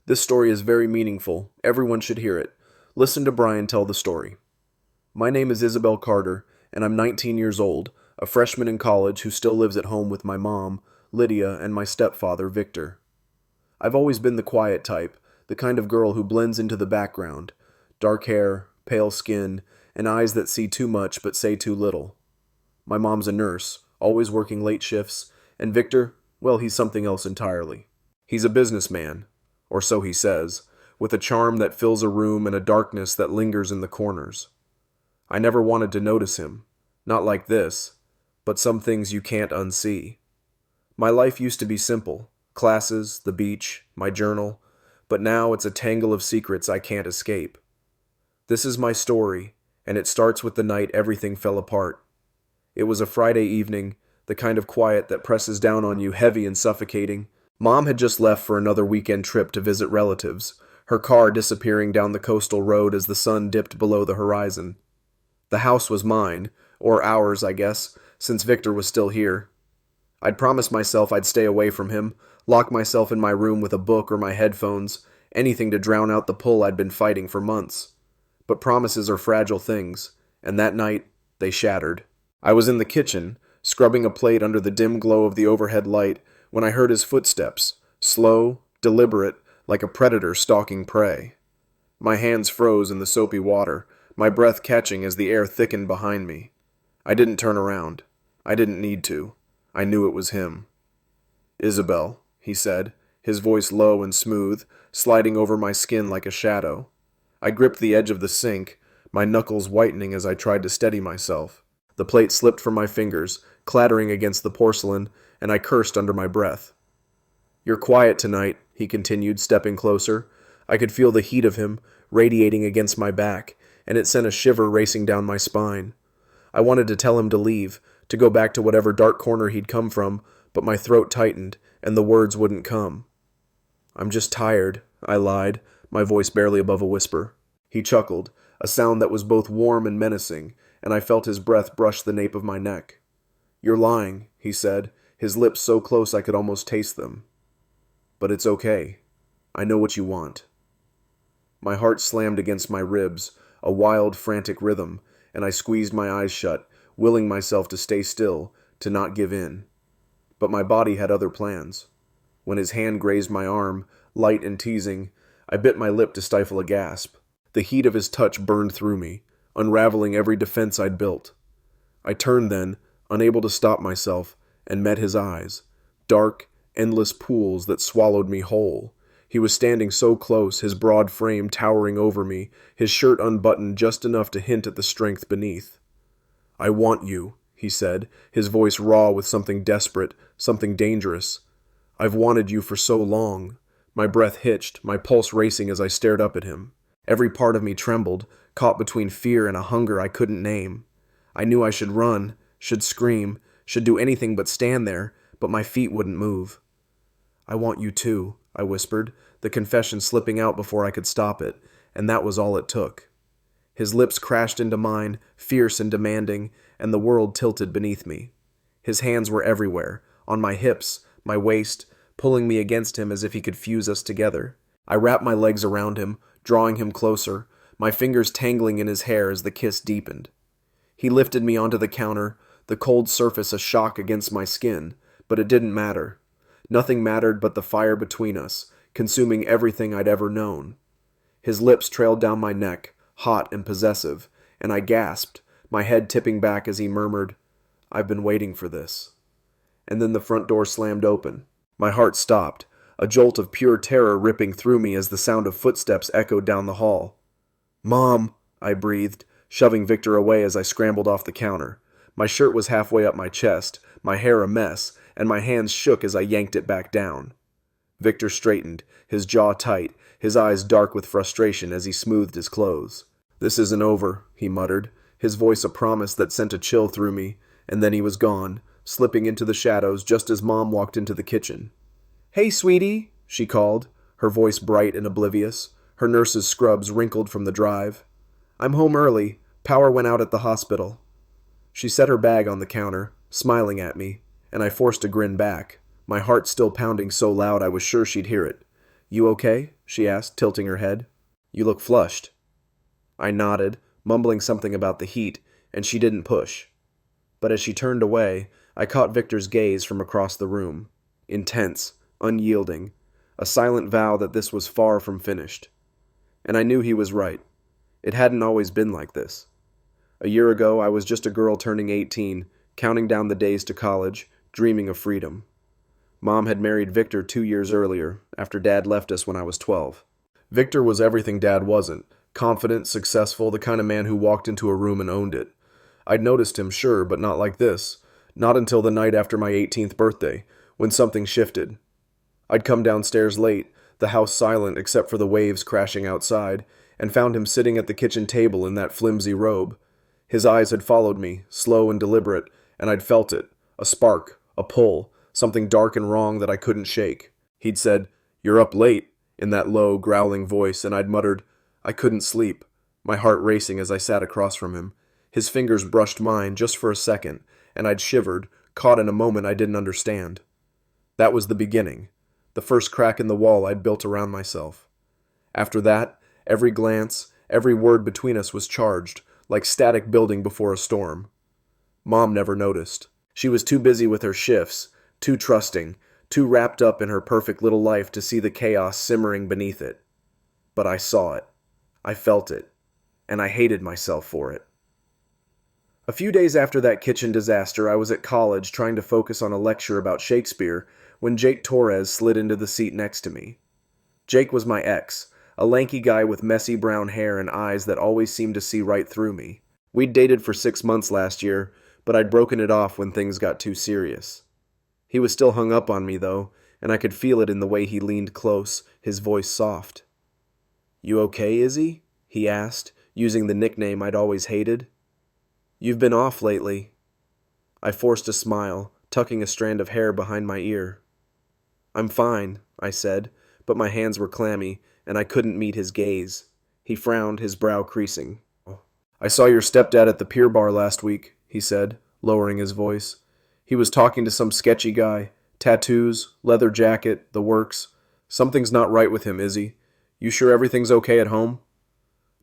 This story is very meaningful. Everyone should hear it. Listen to Brian tell the story. My name is Isabelle Carter, and I'm 19 years old, a freshman in college who still lives at home with my mom, Lydia, and my stepfather, Victor. I've always been the quiet type, the kind of girl who blends into the background. Dark hair, pale skin, and eyes that see too much but say too little. My mom's a nurse, always working late shifts, and Victor, well, he's something else entirely. He's a businessman, or so he says, with a charm that fills a room and a darkness that lingers in the corners. I never wanted to notice him, not like this, but some things you can't unsee. My life used to be simple, classes, the beach, my journal, but now it's a tangle of secrets I can't escape. This is my story, and it starts with the night everything fell apart. It was a Friday evening, the kind of quiet that presses down on you heavy and suffocating. Mom had just left for another weekend trip to visit relatives, her car disappearing down the coastal road as the sun dipped below the horizon. The house was mine, or ours, I guess, since Victor was still here. I'd promised myself I'd stay away from him, lock myself in my room with a book or my headphones, anything to drown out the pull I'd been fighting for months. But promises are fragile things, and that night, they shattered. I was in the kitchen, scrubbing a plate under the dim glow of the overhead light, when I heard his footsteps, slow, deliberate, like a predator stalking prey. My hands froze in the soapy water, my breath catching as the air thickened behind me. I didn't turn around. I didn't need to. I knew it was him. "Isabelle," he said, his voice low and smooth, sliding over my skin like a shadow. I gripped the edge of the sink, my knuckles whitening as I tried to steady myself. The plate slipped from my fingers, clattering against the porcelain, and I cursed under my breath. "You're quiet tonight," he continued, stepping closer. I could feel the heat of him, radiating against my back, and it sent a shiver racing down my spine. I wanted to tell him to leave, to go back to whatever dark corner he'd come from, but my throat tightened, and the words wouldn't come. "I'm just tired," I lied, my voice barely above a whisper. He chuckled, a sound that was both warm and menacing, and I felt his breath brush the nape of my neck. "You're lying," he said, his lips so close I could almost taste them. "But it's okay. I know what you want." My heart slammed against my ribs, a wild, frantic rhythm, and I squeezed my eyes shut, willing myself to stay still, to not give in. But my body had other plans. When his hand grazed my arm, light and teasing, I bit my lip to stifle a gasp. The heat of his touch burned through me, unraveling every defense I'd built. I turned then, unable to stop myself, and met his eyes, dark, endless pools that swallowed me whole. He was standing so close, his broad frame towering over me, his shirt unbuttoned just enough to hint at the strength beneath. "I want you," he said, his voice raw with something desperate, something dangerous. "I've wanted you for so long." My breath hitched, my pulse racing as I stared up at him. Every part of me trembled, caught between fear and a hunger I couldn't name. I knew I should run, should scream, should do anything but stand there, but my feet wouldn't move. "I want you too," I whispered, the confession slipping out before I could stop it, and that was all it took. His lips crashed into mine, fierce and demanding, and the world tilted beneath me. His hands were everywhere, on my hips, my waist, pulling me against him as if he could fuse us together. I wrapped my legs around him, drawing him closer, my fingers tangling in his hair as the kiss deepened. He lifted me onto the counter, the cold surface a shock against my skin, but it didn't matter. Nothing mattered but the fire between us, consuming everything I'd ever known. His lips trailed down my neck, hot and possessive, and I gasped, my head tipping back as he murmured, "I've been waiting for this." And then the front door slammed open. My heart stopped, a jolt of pure terror ripping through me as the sound of footsteps echoed down the hall. "Mom," I breathed, shoving Victor away as I scrambled off the counter. My shirt was halfway up my chest, my hair a mess, and my hands shook as I yanked it back down. Victor straightened, his jaw tight, his eyes dark with frustration as he smoothed his clothes. "This isn't over," he muttered, his voice a promise that sent a chill through me, and then he was gone, slipping into the shadows just as Mom walked into the kitchen. "Hey, sweetie," she called, her voice bright and oblivious, her nurse's scrubs wrinkled from the drive. "I'm home early. Power went out at the hospital." She set her bag on the counter, smiling at me, and I forced a grin back, my heart still pounding so loud I was sure she'd hear it. "You okay?" she asked, tilting her head. "You look flushed." I nodded, mumbling something about the heat, and she didn't push. But as she turned away, I caught Victor's gaze from across the room. Intense, unyielding, a silent vow that this was far from finished. And I knew he was right. It hadn't always been like this. A year ago, I was just a girl turning 18, counting down the days to college, dreaming of freedom. Mom had married Victor 2 years earlier, after Dad left us when I was 12. Victor was everything Dad wasn't. Confident, successful, the kind of man who walked into a room and owned it. I'd noticed him, sure, but not like this. Not until the night after my 18th birthday, when something shifted. I'd come downstairs late, the house silent except for the waves crashing outside, and found him sitting at the kitchen table in that flimsy robe. His eyes had followed me, slow and deliberate, and I'd felt it. A spark, a pull, something dark and wrong that I couldn't shake. He'd said, "You're up late," in that low, growling voice, and I'd muttered, "I couldn't sleep," my heart racing as I sat across from him. His fingers brushed mine just for a second, and I'd shivered, caught in a moment I didn't understand. That was the beginning, the first crack in the wall I'd built around myself. After that, every glance, every word between us was charged, like static building before a storm. Mom never noticed. She was too busy with her shifts, too trusting, too wrapped up in her perfect little life to see the chaos simmering beneath it. But I saw it. I felt it. And I hated myself for it. A few days after that kitchen disaster, I was at college trying to focus on a lecture about Shakespeare when Jake Torres slid into the seat next to me. Jake was my ex, a lanky guy with messy brown hair and eyes that always seemed to see right through me. We'd dated for 6 months last year, but I'd broken it off when things got too serious. He was still hung up on me, though, and I could feel it in the way he leaned close, his voice soft. "You okay, Izzy?" he asked, using the nickname I'd always hated. "You've been off lately." I forced a smile, tucking a strand of hair behind my ear. "I'm fine," I said, but my hands were clammy, and I couldn't meet his gaze. He frowned, his brow creasing. "I saw your stepdad at the pier bar last week," he said, lowering his voice. "He was talking to some sketchy guy. Tattoos, leather jacket, the works. Something's not right with him, Izzy. You sure everything's okay at home?"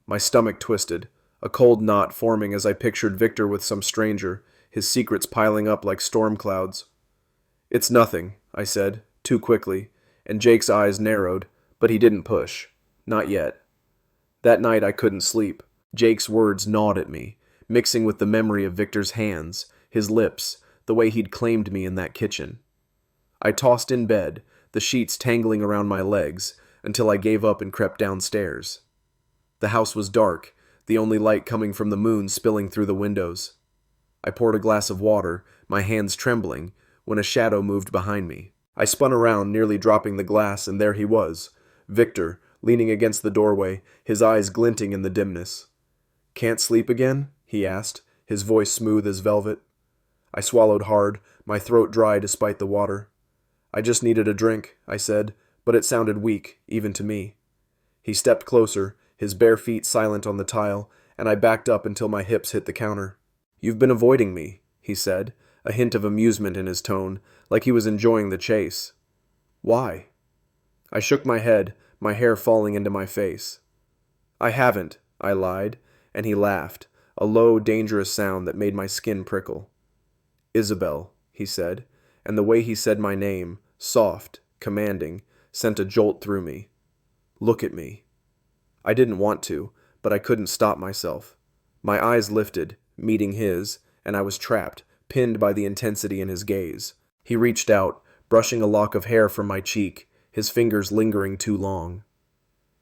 My stomach twisted, a cold knot forming as I pictured Victor with some stranger, his secrets piling up like storm clouds. "It's nothing," I said, too quickly, and Jake's eyes narrowed, but he didn't push. Not yet. That night I couldn't sleep. Jake's words gnawed at me, mixing with the memory of Victor's hands, his lips, the way he'd claimed me in that kitchen. I tossed in bed, the sheets tangling around my legs, until I gave up and crept downstairs. The house was dark, the only light coming from the moon spilling through the windows. I poured a glass of water, my hands trembling, when a shadow moved behind me. I spun around, nearly dropping the glass, and there he was, Victor, leaning against the doorway, his eyes glinting in the dimness. "Can't sleep again?" he asked, his voice smooth as velvet. I swallowed hard, my throat dry despite the water. "I just needed a drink," I said, but it sounded weak, even to me. He stepped closer, his bare feet silent on the tile, and I backed up until my hips hit the counter. "You've been avoiding me," he said, a hint of amusement in his tone, like he was enjoying the chase. "Why?" I shook my head, my hair falling into my face. "I haven't," I lied, and he laughed, a low, dangerous sound that made my skin prickle. "Isabelle," he said, and the way he said my name, soft, commanding, sent a jolt through me. "Look at me." I didn't want to, but I couldn't stop myself. My eyes lifted, meeting his, and I was trapped, pinned by the intensity in his gaze. He reached out, brushing a lock of hair from my cheek, his fingers lingering too long.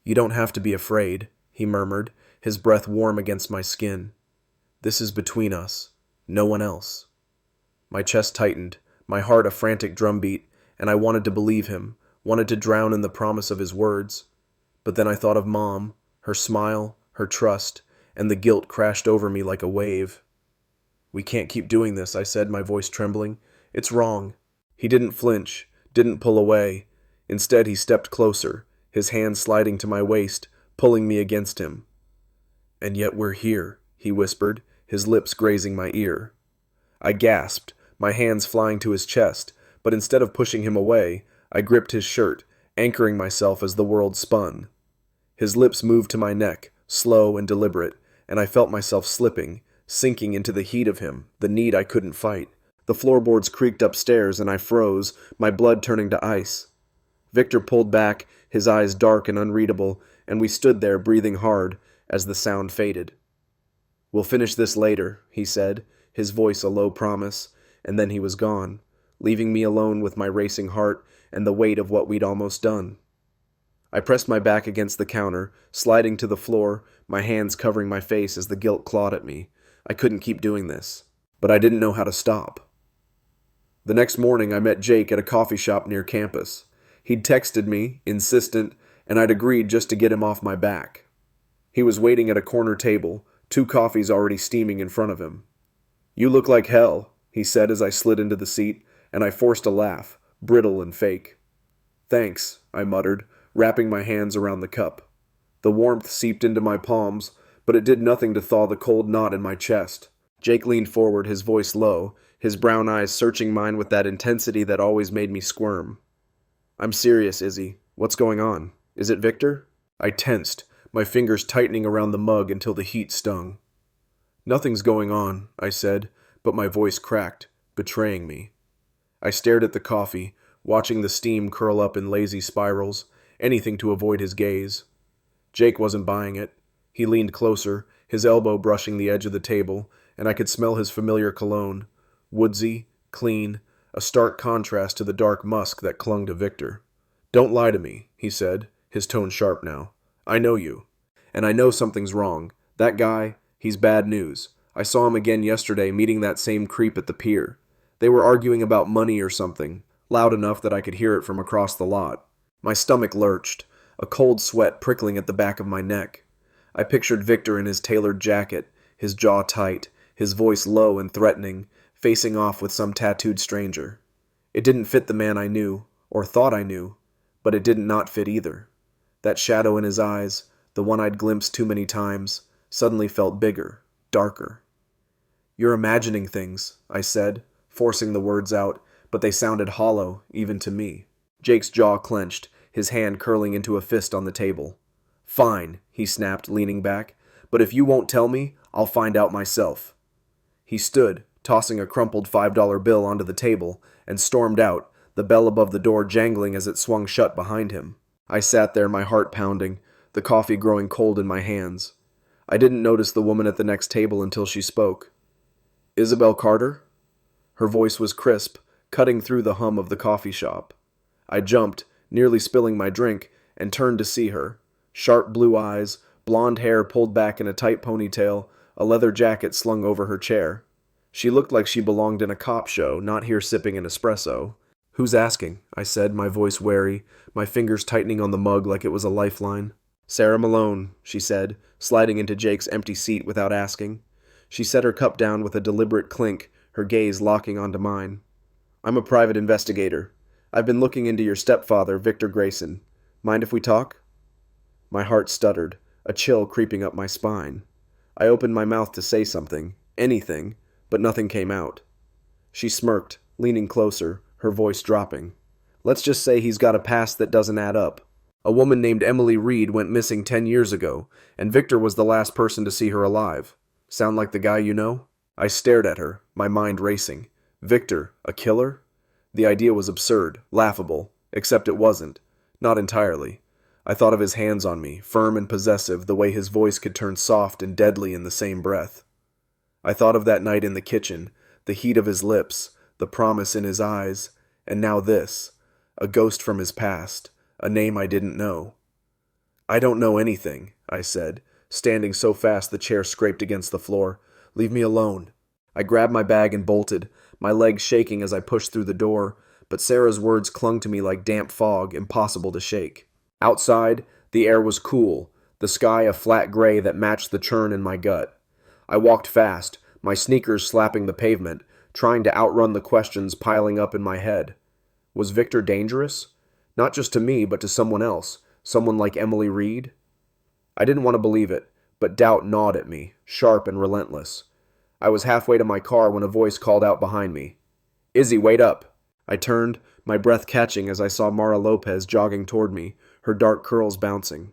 "You don't have to be afraid," he murmured, his breath warm against my skin. "This is between us. No one else." My chest tightened, my heart a frantic drumbeat, and I wanted to believe him, wanted to drown in the promise of his words. But then I thought of Mom, her smile, her trust, and the guilt crashed over me like a wave. "We can't keep doing this," I said, my voice trembling. "It's wrong." He didn't flinch, didn't pull away. Instead, he stepped closer, his hand sliding to my waist, pulling me against him. "And yet we're here," he whispered, his lips grazing my ear. I gasped, my hands flying to his chest, but instead of pushing him away, I gripped his shirt, anchoring myself as the world spun. His lips moved to my neck, slow and deliberate, and I felt myself slipping, sinking into the heat of him, the need I couldn't fight. The floorboards creaked upstairs and I froze, my blood turning to ice. Victor pulled back, his eyes dark and unreadable, and we stood there breathing hard as the sound faded. "We'll finish this later," he said, his voice a low promise, and then he was gone, leaving me alone with my racing heart and the weight of what we'd almost done. I pressed my back against the counter, sliding to the floor, my hands covering my face as the guilt clawed at me. I couldn't keep doing this, but I didn't know how to stop. The next morning I met Jake at a coffee shop near campus. He'd texted me, insistent, and I'd agreed just to get him off my back. He was waiting at a corner table, 2 coffees already steaming in front of him. "You look like hell," he said as I slid into the seat, and I forced a laugh, brittle and fake. "Thanks," I muttered, wrapping my hands around the cup. The warmth seeped into my palms, but it did nothing to thaw the cold knot in my chest. Jake leaned forward, his voice low, his brown eyes searching mine with that intensity that always made me squirm. "I'm serious, Izzy. What's going on? Is it Victor?" I tensed, my fingers tightening around the mug until the heat stung. "Nothing's going on," I said, but my voice cracked, betraying me. I stared at the coffee, watching the steam curl up in lazy spirals, anything to avoid his gaze. Jake wasn't buying it. He leaned closer, his elbow brushing the edge of the table, and I could smell his familiar cologne, woodsy, clean, a stark contrast to the dark musk that clung to Victor. "Don't lie to me," he said, his tone sharp now. "I know you. And I know something's wrong. That guy, he's bad news. I saw him again yesterday meeting that same creep at the pier. They were arguing about money or something, loud enough that I could hear it from across the lot." My stomach lurched, a cold sweat prickling at the back of my neck. I pictured Victor in his tailored jacket, his jaw tight, his voice low and threatening, facing off with some tattooed stranger. It didn't fit the man I knew, or thought I knew, but it didn't not fit either. That shadow in his eyes, the one I'd glimpsed too many times, suddenly felt bigger, darker. "You're imagining things," I said, forcing the words out, but they sounded hollow, even to me. Jake's jaw clenched, his hand curling into a fist on the table. "Fine," he snapped, leaning back, "but if you won't tell me, I'll find out myself." He stood, tossing a crumpled $5 bill onto the table, and stormed out, the bell above the door jangling as it swung shut behind him. I sat there, my heart pounding, the coffee growing cold in my hands. I didn't notice the woman at the next table until she spoke. "Isabelle Carter?" Her voice was crisp, cutting through the hum of the coffee shop. I jumped, nearly spilling my drink, and turned to see her. Sharp blue eyes, blonde hair pulled back in a tight ponytail, a leather jacket slung over her chair. She looked like she belonged in a cop show, not here sipping an espresso. "Who's asking?" I said, my voice wary, my fingers tightening on the mug like it was a lifeline. "Sarah Malone," she said, sliding into Jake's empty seat without asking. She set her cup down with a deliberate clink, her gaze locking onto mine. "I'm a private investigator. I've been looking into your stepfather, Victor Grayson. Mind if we talk?" My heart stuttered, a chill creeping up my spine. I opened my mouth to say something, anything, but nothing came out. She smirked, leaning closer, her voice dropping. "Let's just say he's got a past that doesn't add up. A woman named Emily Reed went missing 10 years ago, and Victor was the last person to see her alive. Sound like the guy you know?" I stared at her, my mind racing. Victor, a killer? The idea was absurd, laughable, except it wasn't. Not entirely. I thought of his hands on me, firm and possessive, the way his voice could turn soft and deadly in the same breath. I thought of that night in the kitchen, the heat of his lips, the promise in his eyes, and now this, a ghost from his past, a name I didn't know. "I don't know anything," I said, standing so fast the chair scraped against the floor. "Leave me alone." I grabbed my bag and bolted, my legs shaking as I pushed through the door, but Sarah's words clung to me like damp fog, impossible to shake. Outside, the air was cool, the sky a flat gray that matched the churn in my gut. I walked fast, my sneakers slapping the pavement, trying to outrun the questions piling up in my head. Was Victor dangerous? Not just to me, but to someone else, someone like Emily Reed? I didn't want to believe it, but doubt gnawed at me, sharp and relentless. I was halfway to my car when a voice called out behind me. "Izzy, wait up." I turned, my breath catching as I saw Mara Lopez jogging toward me, her dark curls bouncing.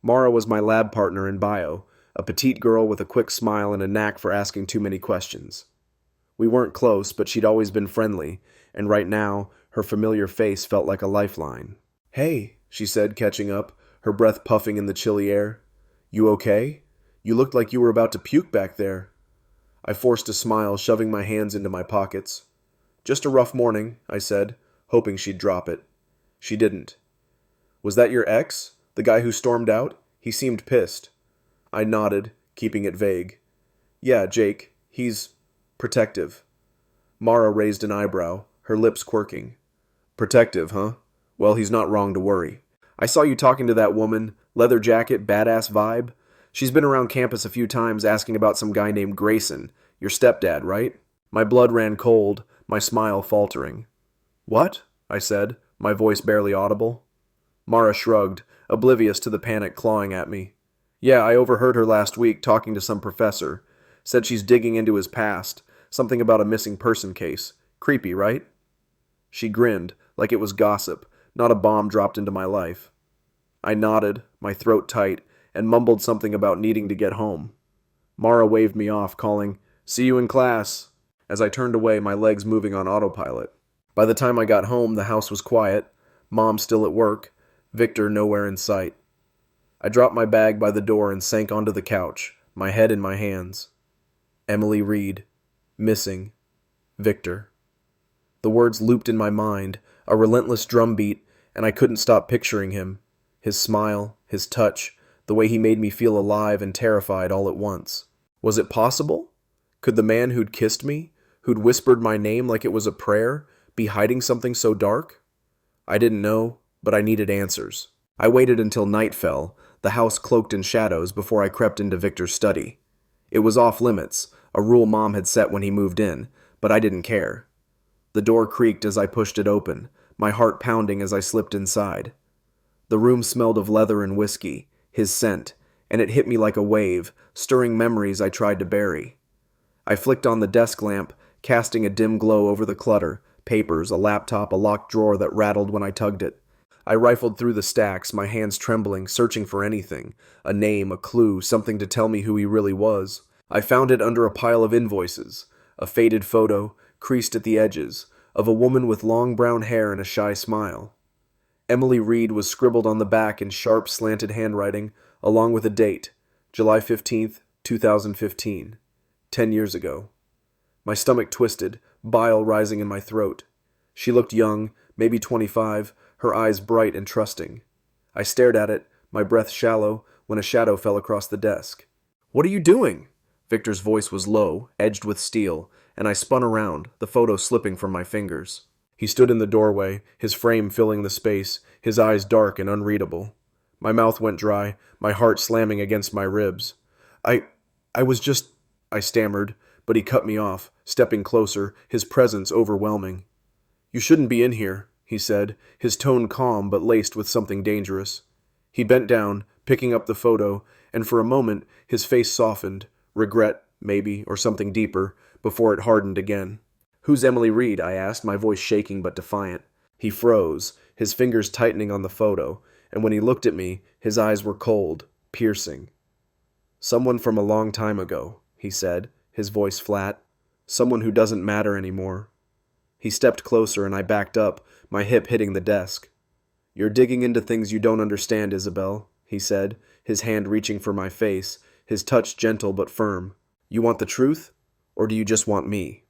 Mara was my lab partner in bio, a petite girl with a quick smile and a knack for asking too many questions. We weren't close, but she'd always been friendly, and right now, her familiar face felt like a lifeline. "Hey," she said, catching up, her breath puffing in the chilly air. "You okay? You looked like you were about to puke back there." I forced a smile, shoving my hands into my pockets. "Just a rough morning," I said, hoping she'd drop it. She didn't. "Was that your ex? The guy who stormed out? He seemed pissed." I nodded, keeping it vague. "Yeah, Jake. He's protective." Mara raised an eyebrow, her lips quirking. "Protective, huh? Well, he's not wrong to worry. I saw you talking to that woman, leather jacket, badass vibe. She's been around campus a few times asking about some guy named Grayson, your stepdad, right?" My blood ran cold, my smile faltering. "What?" I said, my voice barely audible. Mara shrugged, oblivious to the panic clawing at me. "Yeah, I overheard her last week talking to some professor. Said she's digging into his past, something about a missing person case. Creepy, right?" She grinned, like it was gossip, not a bomb dropped into my life. I nodded, my throat tight, and mumbled something about needing to get home. Mara waved me off, calling, "See you in class," as I turned away, my legs moving on autopilot. By the time I got home, the house was quiet, Mom still at work, Victor nowhere in sight. I dropped my bag by the door and sank onto the couch, my head in my hands. Emily Reed. Missing. Victor. The words looped in my mind, a relentless drumbeat, and I couldn't stop picturing him. His smile, his touch, the way he made me feel alive and terrified all at once. Was it possible? Could the man who'd kissed me, who'd whispered my name like it was a prayer, be hiding something so dark? I didn't know, but I needed answers. I waited until night fell, the house cloaked in shadows, before I crept into Victor's study. It was off limits, a rule Mom had set when he moved in, but I didn't care. The door creaked as I pushed it open, my heart pounding as I slipped inside. The room smelled of leather and whiskey, his scent, and it hit me like a wave, stirring memories I tried to bury. I flicked on the desk lamp, casting a dim glow over the clutter, papers, a laptop, a locked drawer that rattled when I tugged it. I rifled through the stacks, my hands trembling, searching for anything, a name, a clue, something to tell me who he really was. I found it under a pile of invoices, a faded photo, creased at the edges, of a woman with long brown hair and a shy smile. Emily Reed was scribbled on the back in sharp, slanted handwriting, along with a date, July 15th, 2015, 10 years ago. My stomach twisted, bile rising in my throat. She looked young, maybe 25, her eyes bright and trusting. I stared at it, my breath shallow, when a shadow fell across the desk. "What are you doing?" Victor's voice was low, edged with steel, and I spun around, the photo slipping from my fingers. He stood in the doorway, his frame filling the space, his eyes dark and unreadable. My mouth went dry, my heart slamming against my ribs. I was just, I stammered, but he cut me off, stepping closer, his presence overwhelming. "You shouldn't be in here," he said, his tone calm but laced with something dangerous. He bent down, picking up the photo, and for a moment his face softened, regret, maybe, or something deeper, before it hardened again. "Who's Emily Reed?" I asked, my voice shaking but defiant. He froze, his fingers tightening on the photo, and when he looked at me, his eyes were cold, piercing. "Someone from a long time ago," he said, his voice flat. "Someone who doesn't matter anymore." He stepped closer and I backed up, my hip hitting the desk. "You're digging into things you don't understand, Isabelle," he said, his hand reaching for my face, his touch gentle but firm. "You want the truth? Or do you just want me?"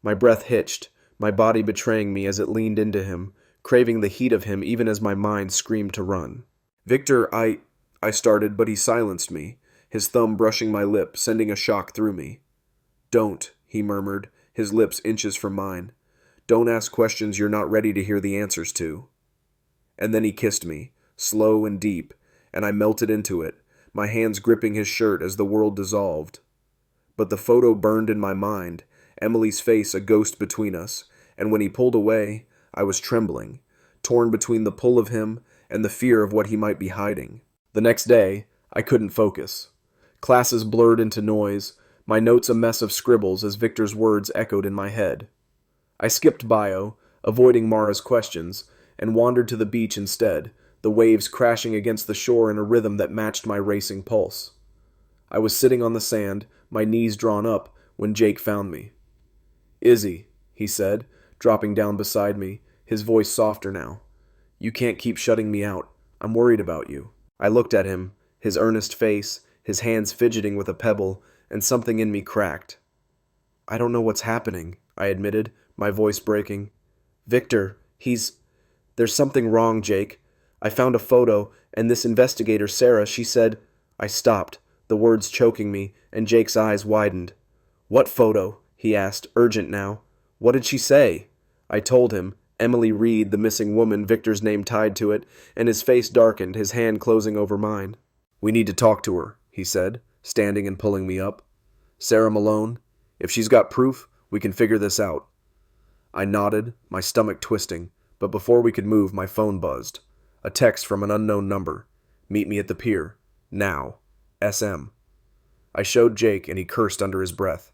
My breath hitched, my body betraying me as it leaned into him, craving the heat of him even as my mind screamed to run. "Victor, I started, but he silenced me, his thumb brushing my lip, sending a shock through me. "Don't," he murmured, his lips inches from mine. "Don't ask questions you're not ready to hear the answers to." And then he kissed me, slow and deep, and I melted into it, my hands gripping his shirt as the world dissolved. But the photo burned in my mind, Emily's face a ghost between us, and when he pulled away, I was trembling, torn between the pull of him and the fear of what he might be hiding. The next day, I couldn't focus. Classes blurred into noise, my notes a mess of scribbles as Victor's words echoed in my head. I skipped bio, avoiding Mara's questions, and wandered to the beach instead, the waves crashing against the shore in a rhythm that matched my racing pulse. I was sitting on the sand, my knees drawn up, when Jake found me. "Izzy," he said, dropping down beside me, his voice softer now. "You can't keep shutting me out. I'm worried about you." I looked at him, his earnest face, his hands fidgeting with a pebble, and something in me cracked. "I don't know what's happening," I admitted, my voice breaking. "Victor, there's something wrong, Jake. I found a photo, and this investigator, Sarah, she said—" I stopped, the words choking me, and Jake's eyes widened. "What photo?" he asked, urgent now. "What did she say?" I told him, Emily Reed, the missing woman, Victor's name tied to it, and his face darkened, his hand closing over mine. "We need to talk to her," he said, standing and pulling me up. "Sarah Malone, if she's got proof, we can figure this out." I nodded, my stomach twisting, but before we could move, my phone buzzed. A text from an unknown number. "Meet me at the pier. Now. SM." I showed Jake, and he cursed under his breath.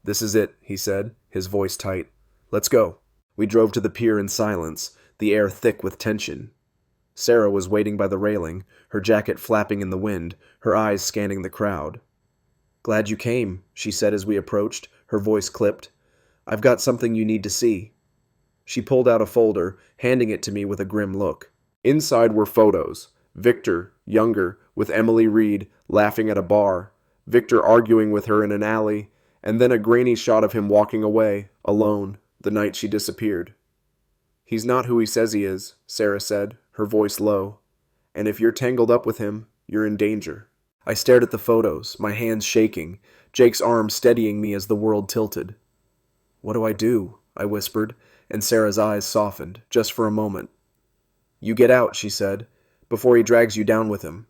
"This is it," he said, his voice tight. "Let's go." We drove to the pier in silence, the air thick with tension. Sarah was waiting by the railing, her jacket flapping in the wind, her eyes scanning the crowd. "Glad you came," she said as we approached, her voice clipped. "I've got something you need to see." She pulled out a folder, handing it to me with a grim look. Inside were photos. Victor, younger, with Emily Reed, laughing at a bar. Victor arguing with her in an alley, and then a grainy shot of him walking away, alone, the night she disappeared. "He's not who he says he is," Sarah said, her voice low. "And if you're tangled up with him, you're in danger." I stared at the photos, my hands shaking, Jake's arm steadying me as the world tilted. "What do I do?" I whispered, and Sarah's eyes softened, just for a moment. "You get out," she said, "before he drags you down with him."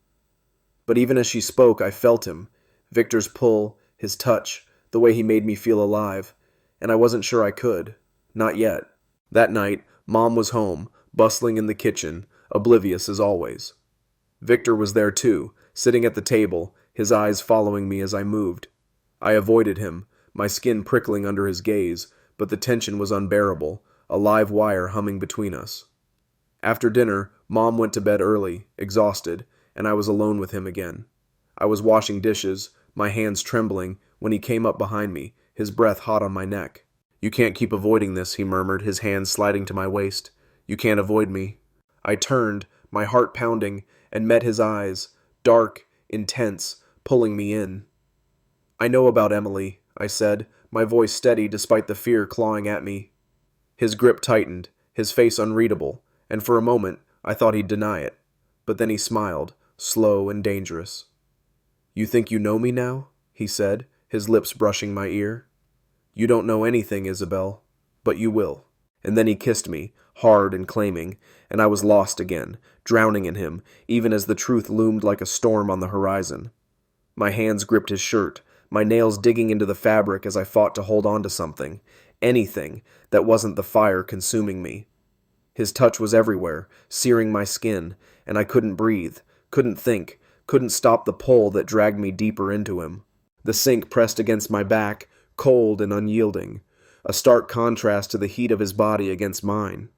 But even as she spoke, I felt him, Victor's pull, his touch, the way he made me feel alive, and I wasn't sure I could. Not yet. That night, Mom was home, bustling in the kitchen, oblivious as always. Victor was there too, sitting at the table, his eyes following me as I moved. I avoided him, my skin prickling under his gaze, but the tension was unbearable, a live wire humming between us. After dinner, Mom went to bed early, exhausted, and I was alone with him again. I was washing dishes, my hands trembling, when he came up behind me, his breath hot on my neck. "You can't keep avoiding this," he murmured, his hands sliding to my waist. "You can't avoid me." I turned, my heart pounding, and met his eyes, dark, intense, pulling me in. "I know about Emily," I said, my voice steady despite the fear clawing at me. His grip tightened, his face unreadable, and for a moment I thought he'd deny it. But then he smiled, slow and dangerous. "You think you know me now?" he said, his lips brushing my ear. "You don't know anything, Isabelle, but you will." And then he kissed me, hard and claiming, and I was lost again, drowning in him, even as the truth loomed like a storm on the horizon. My hands gripped his shirt, my nails digging into the fabric as I fought to hold on to something, anything that wasn't the fire consuming me. His touch was everywhere, searing my skin, and I couldn't breathe, couldn't think, couldn't stop the pull that dragged me deeper into him. The sink pressed against my back, cold and unyielding, a stark contrast to the heat of his body against mine.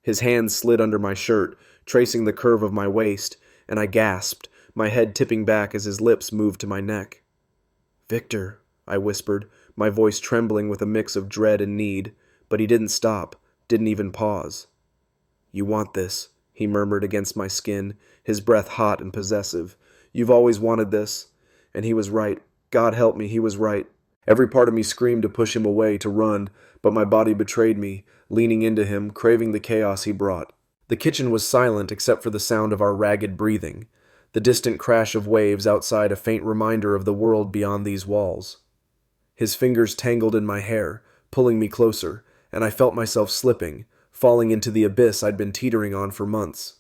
His hands slid under my shirt, tracing the curve of my waist, and I gasped, my head tipping back as his lips moved to my neck. "Victor," I whispered, my voice trembling with a mix of dread and need, but he didn't stop, didn't even pause. "You want this," he murmured against my skin, his breath hot and possessive. "You've always wanted this." And he was right. God help me, he was right. Every part of me screamed to push him away, to run, but my body betrayed me, leaning into him, craving the chaos he brought. The kitchen was silent except for the sound of our ragged breathing, the distant crash of waves outside a faint reminder of the world beyond these walls. His fingers tangled in my hair, pulling me closer, and I felt myself slipping, falling into the abyss I'd been teetering on for months.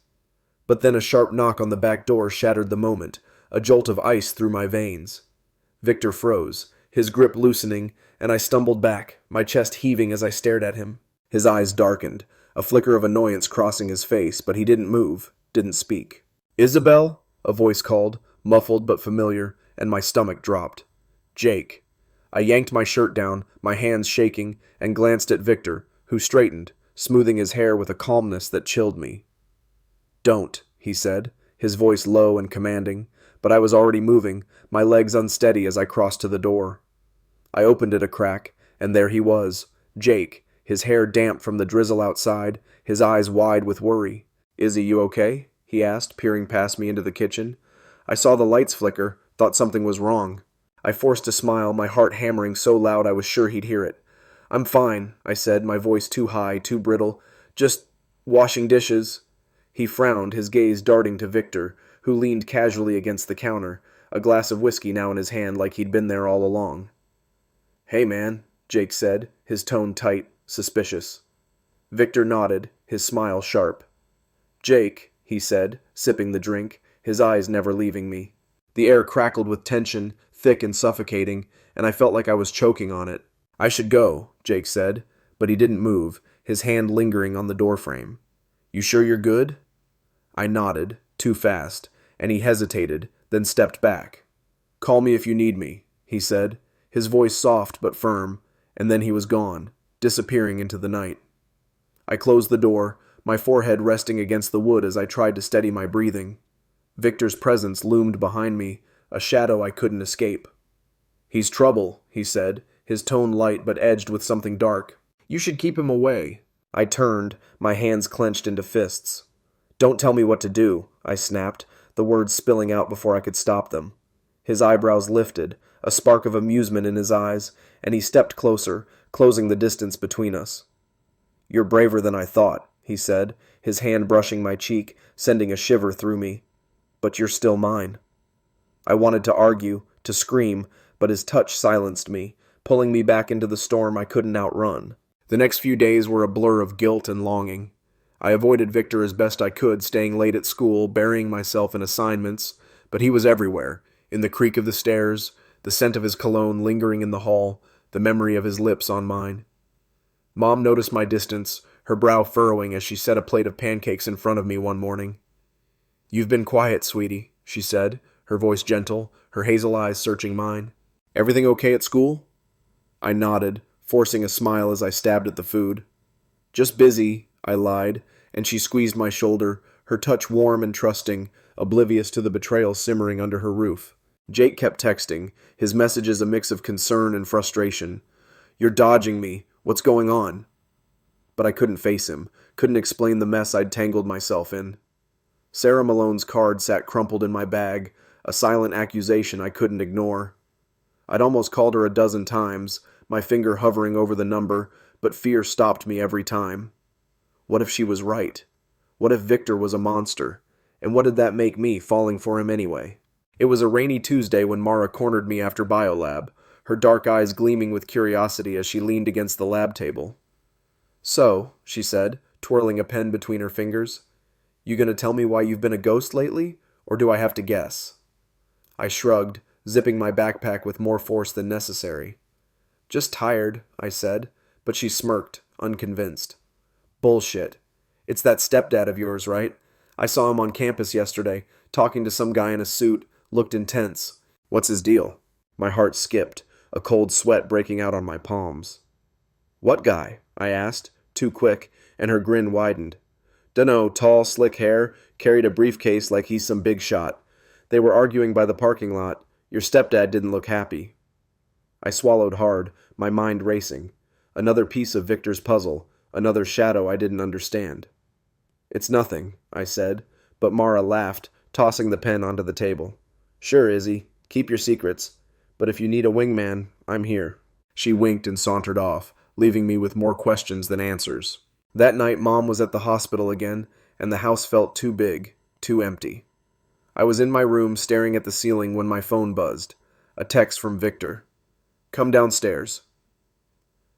But then a sharp knock on the back door shattered the moment, a jolt of ice through my veins. Victor froze, his grip loosening, and I stumbled back, my chest heaving as I stared at him. His eyes darkened, a flicker of annoyance crossing his face, but he didn't move, didn't speak. "Isabelle?" a voice called, muffled but familiar, and my stomach dropped. "Jake." I yanked my shirt down, my hands shaking, and glanced at Victor, who straightened, smoothing his hair with a calmness that chilled me. "Don't," he said, his voice low and commanding, but I was already moving, my legs unsteady as I crossed to the door. I opened it a crack, and there he was, Jake, his hair damp from the drizzle outside, his eyes wide with worry. "Izzy, you okay?" he asked, peering past me into the kitchen. I saw the lights flicker, thought something was wrong. I forced a smile, my heart hammering so loud I was sure he'd hear it. "I'm fine," I said, my voice too high, too brittle. "Just washing dishes." He frowned, his gaze darting to Victor, who leaned casually against the counter, a glass of whiskey now in his hand like he'd been there all along. "Hey, man," Jake said, his tone tight, suspicious. Victor nodded, his smile sharp. "Jake," he said, sipping the drink, his eyes never leaving me. The air crackled with tension, thick and suffocating, and I felt like I was choking on it. "I should go," Jake said, but he didn't move, his hand lingering on the doorframe. "You sure you're good?" I nodded, too fast, and he hesitated, then stepped back. "Call me if you need me," he said, his voice soft but firm, and then he was gone, disappearing into the night. I closed the door, my forehead resting against the wood as I tried to steady my breathing. Victor's presence loomed behind me, a shadow I couldn't escape. "He's trouble," he said, his tone light but edged with something dark. "You should keep him away." I turned, my hands clenched into fists. "Don't tell me what to do," I snapped, the words spilling out before I could stop them. His eyebrows lifted, a spark of amusement in his eyes, and he stepped closer, closing the distance between us. "You're braver than I thought," he said, his hand brushing my cheek, sending a shiver through me. "But you're still mine." I wanted to argue, to scream, but his touch silenced me, pulling me back into the storm I couldn't outrun. The next few days were a blur of guilt and longing. I avoided Victor as best I could, staying late at school, burying myself in assignments, but he was everywhere, in the creak of the stairs, the scent of his cologne lingering in the hall, the memory of his lips on mine. Mom noticed my distance, her brow furrowing as she set a plate of pancakes in front of me one morning. "You've been quiet, sweetie," she said, her voice gentle, her hazel eyes searching mine. "Everything okay at school?" I nodded, forcing a smile as I stabbed at the food. "Just busy," I lied, and she squeezed my shoulder, her touch warm and trusting, oblivious to the betrayal simmering under her roof. Jake kept texting, his messages a mix of concern and frustration. "You're dodging me. What's going on?" But I couldn't face him, couldn't explain the mess I'd tangled myself in. Sarah Malone's card sat crumpled in my bag, a silent accusation I couldn't ignore. I'd almost called her a dozen times, my finger hovering over the number, but fear stopped me every time. What if she was right? What if Victor was a monster? And what did that make me, falling for him anyway? It was a rainy Tuesday when Mara cornered me after biolab, her dark eyes gleaming with curiosity as she leaned against the lab table. "So," she said, twirling a pen between her fingers, "you gonna tell me why you've been a ghost lately, or do I have to guess?" I shrugged, zipping my backpack with more force than necessary. "Just tired," I said, but she smirked, unconvinced. "Bullshit. It's that stepdad of yours, right? I saw him on campus yesterday, talking to some guy in a suit, looked intense. What's his deal?" My heart skipped, a cold sweat breaking out on my palms. "What guy?" I asked, too quick, and her grin widened. "Dunno, tall, slick hair, carried a briefcase like he's some big shot. They were arguing by the parking lot. Your stepdad didn't look happy." I swallowed hard, my mind racing. Another piece of Victor's puzzle, another shadow I didn't understand. "It's nothing," I said, but Mara laughed, tossing the pen onto the table. "Sure, Izzy, keep your secrets, but if you need a wingman, I'm here." She winked and sauntered off, leaving me with more questions than answers. That night Mom was at the hospital again, and the house felt too big, too empty. I was in my room staring at the ceiling when my phone buzzed. A text from Victor. "Come downstairs."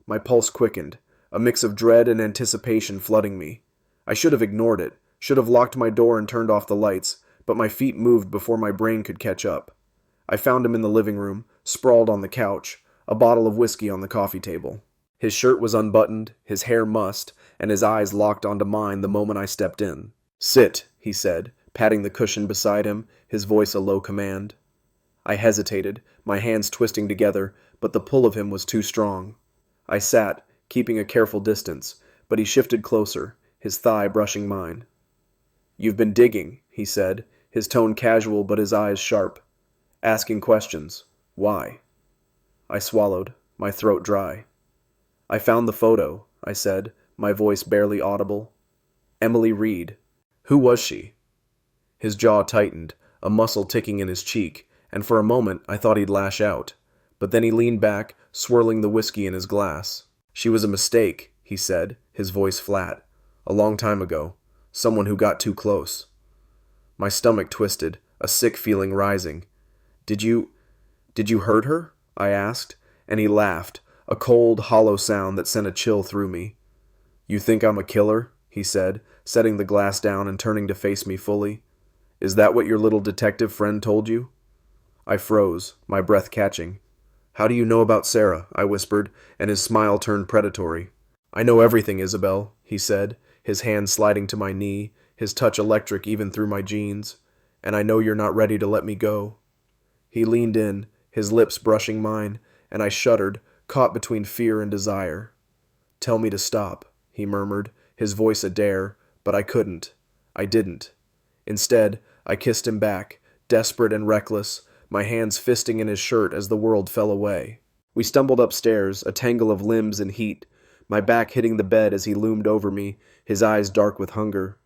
My pulse quickened, a mix of dread and anticipation flooding me. I should have ignored it, should have locked my door and turned off the lights, but my feet moved before my brain could catch up. I found him in the living room, sprawled on the couch, a bottle of whiskey on the coffee table. His shirt was unbuttoned, his hair mussed, and his eyes locked onto mine the moment I stepped in. "Sit," he said, patting the cushion beside him, his voice a low command. I hesitated, my hands twisting together, but the pull of him was too strong. I sat, keeping a careful distance, but he shifted closer, his thigh brushing mine. "You've been digging," he said, his tone casual but his eyes sharp. "Asking questions. Why?" I swallowed, my throat dry. "I found the photo," I said, my voice barely audible. "Emily Reed. Who was she?" His jaw tightened, a muscle ticking in his cheek, and for a moment I thought he'd lash out. But then he leaned back, swirling the whiskey in his glass. "She was a mistake," he said, his voice flat. "A long time ago. Someone who got too close." My stomach twisted, a sick feeling rising. Did you hurt her?" I asked, and he laughed, a cold, hollow sound that sent a chill through me. "You think I'm a killer?" he said, setting the glass down and turning to face me fully. "Is that what your little detective friend told you?" I froze, my breath catching. "How do you know about Sarah?" I whispered, and his smile turned predatory. "I know everything, Isabelle," he said, his hand sliding to my knee, his touch electric even through my jeans. "And I know you're not ready to let me go." He leaned in, his lips brushing mine, and I shuddered, caught between fear and desire. "Tell me to stop," he murmured, his voice a dare, but I couldn't. I didn't. Instead, I kissed him back, desperate and reckless, my hands fisting in his shirt as the world fell away. We stumbled upstairs, a tangle of limbs and heat, my back hitting the bed as he loomed over me, his eyes dark with hunger.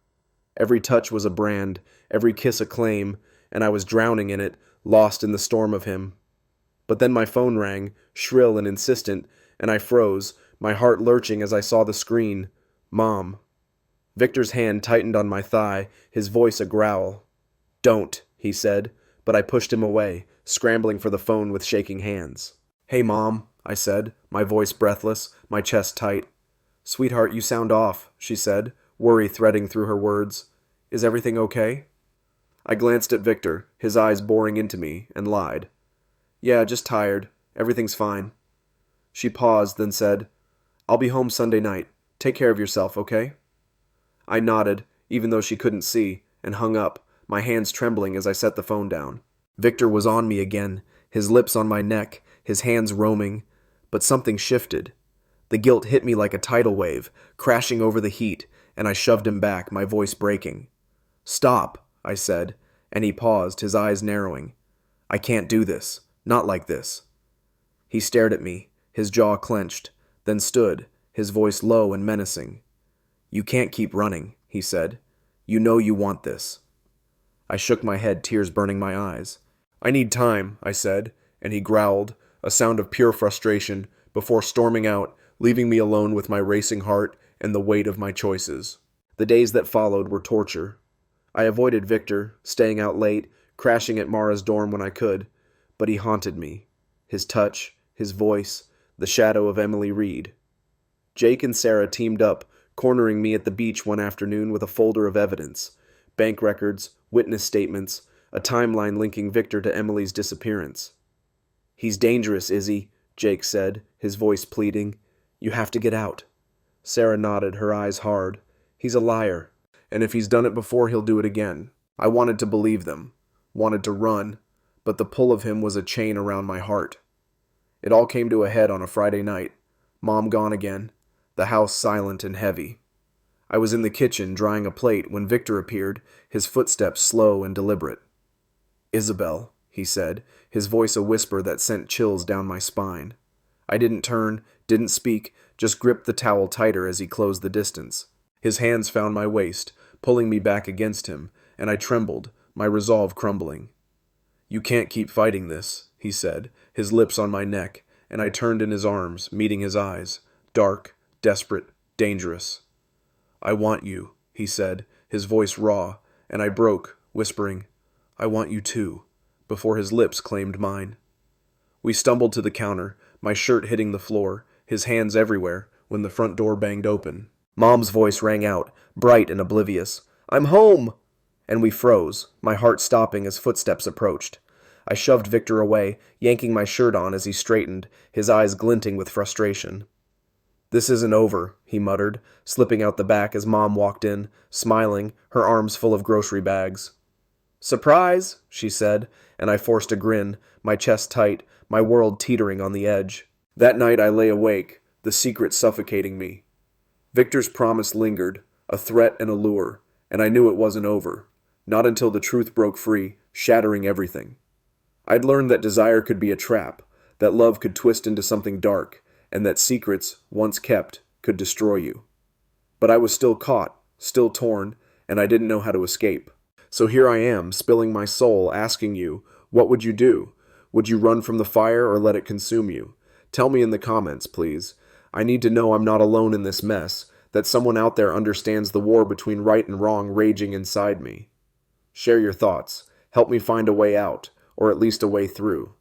Every touch was a brand, every kiss a claim, and I was drowning in it, lost in the storm of him. But then my phone rang, shrill and insistent, and I froze, my heart lurching as I saw the screen. Mom. Victor's hand tightened on my thigh, his voice a growl. "Don't," he said, but I pushed him away, scrambling for the phone with shaking hands. "Hey, Mom," I said, my voice breathless, my chest tight. "Sweetheart, you sound off," she said, worry threading through her words. "Is everything okay?" I glanced at Victor, his eyes boring into me, and lied. "Yeah, just tired. Everything's fine." She paused, then said, "I'll be home Sunday night. Take care of yourself, okay?" I nodded, even though she couldn't see, and hung up, my hands trembling as I set the phone down. Victor was on me again, his lips on my neck, his hands roaming, but something shifted. The guilt hit me like a tidal wave, crashing over the heat, and I shoved him back, my voice breaking. "Stop," I said, and he paused, his eyes narrowing. "I can't do this. Not like this." He stared at me, his jaw clenched, then stood, his voice low and menacing. "You can't keep running," he said. "You know you want this." I shook my head, tears burning my eyes. "I need time," I said, and he growled, a sound of pure frustration, before storming out, leaving me alone with my racing heart and the weight of my choices. The days that followed were torture. I avoided Victor, staying out late, crashing at Mara's dorm when I could, but he haunted me. His touch, his voice, the shadow of Emily Reed. Jake and Sarah teamed up, cornering me at the beach one afternoon with a folder of evidence, bank records, witness statements, a timeline linking Victor to Emily's disappearance. "He's dangerous, Izzy," Jake said, his voice pleading. "You have to get out." Sarah nodded, her eyes hard. "He's a liar, and if he's done it before, he'll do it again." I wanted to believe them, wanted to run, but the pull of him was a chain around my heart. It all came to a head on a Friday night. Mom gone again, the house silent and heavy. I was in the kitchen drying a plate when Victor appeared, his footsteps slow and deliberate. "Isabelle," he said, his voice a whisper that sent chills down my spine. I didn't turn, didn't speak, just gripped the towel tighter as he closed the distance. His hands found my waist, pulling me back against him, and I trembled, my resolve crumbling. "You can't keep fighting this," he said, his lips on my neck, and I turned in his arms, meeting his eyes, dark, desperate, dangerous. "I want you," he said, his voice raw, and I broke, whispering, "I want you too," before his lips claimed mine. We stumbled to the counter, my shirt hitting the floor, his hands everywhere, when the front door banged open. Mom's voice rang out, bright and oblivious. "I'm home!" And we froze, my heart stopping as footsteps approached. I shoved Victor away, yanking my shirt on as he straightened, his eyes glinting with frustration. "This isn't over," he muttered, slipping out the back as Mom walked in, smiling, her arms full of grocery bags. "Surprise!" she said, and I forced a grin, my chest tight, my world teetering on the edge. That night I lay awake, the secret suffocating me. Victor's promise lingered, a threat and a lure, and I knew it wasn't over. Not until the truth broke free, shattering everything. I'd learned that desire could be a trap, that love could twist into something dark, and that secrets, once kept, could destroy you. But I was still caught, still torn, and I didn't know how to escape. So here I am, spilling my soul, asking you, what would you do? Would you run from the fire or let it consume you? Tell me in the comments, please. I need to know I'm not alone in this mess, that someone out there understands the war between right and wrong raging inside me. Share your thoughts. Help me find a way out, or at least a way through.